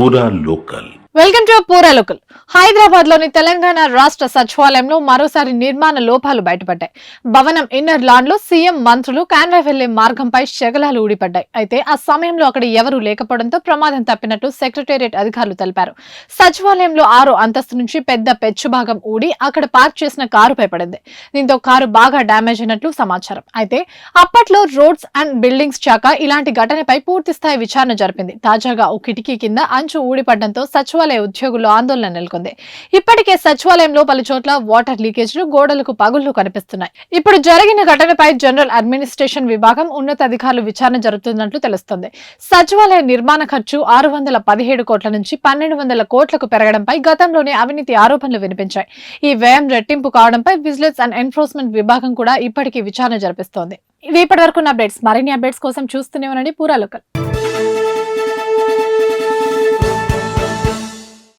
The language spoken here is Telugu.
పూరా లోకల్. వెల్కమ్ టు పూరా లోకల్. హైదరాబాద్ లోని తెలంగాణ రాష్ట్ర సచివాలయంలో మరోసారి నిర్మాణ లోపాలు బయటపడ్డాయి. భవనం ఇన్నర్ లాన్ లో సీఎం మంత్రులు కాన్వాయ్ వెళ్లే మార్గంపై శకలాలు ఊడిపడ్డాయి. అయితే ఆ సమయంలో అక్కడ ఎవరూ లేకపోవడంతో ప్రమాదం తప్పినట్టు సెక్రటేరియట్ అధికారులు తెలిపారు. సచివాలయంలో 6వ అంతస్తు నుంచి పెద్ద పెచ్చు భాగం ఊడి అక్కడ పార్క్ చేసిన కారుపై పడింది. దీంతో కారు బాగా డ్యామేజ్ అయినట్లు సమాచారం. అయితే అప్పట్లో రోడ్స్ అండ్ బిల్డింగ్స్ శాఖ ఇలాంటి ఘటనపై పూర్తి స్థాయి విచారణ జరిపింది. తాజాగా ఓ కిటికీ కింద అంచు ఊడిపడడంతో సచివాలయ ఉద్యోగుల్లో ఆందోళన నెలకొంది. ఇప్పటికే సచివాలయంలో పలు చోట్ల వాటర్ లీకేజ్లు, గోడలకు పగుళ్లు కనిపిస్తున్నాయి. ఇప్పుడు జరిగిన ఘటనపై జనరల్ అడ్మినిస్ట్రేషన్ విభాగం ఉన్నతాధికారులు విచారణ జరుగుతున్నట్లు తెలుస్తోంది. సచివాలయ నిర్మాణ ఖర్చు 617 కోట్ల నుంచి 1200 కోట్లకు పెరగడంపై గతంలోనే అవినీతి ఆరోపణలు వినిపించాయి. ఈ వ్యయం రెట్టింపు కావడంపై విజిలెన్స్ అండ్ ఎన్ఫోర్స్మెంట్ విభాగం కూడా ఇప్పటికీ విచారణ జరిపిస్తోంది. ఇవి ఇప్పటివరకు అప్డేట్స్. మరిన్ని అప్డేట్స్ కోసం చూస్తూనే ఉండండి పూరా లోకల్.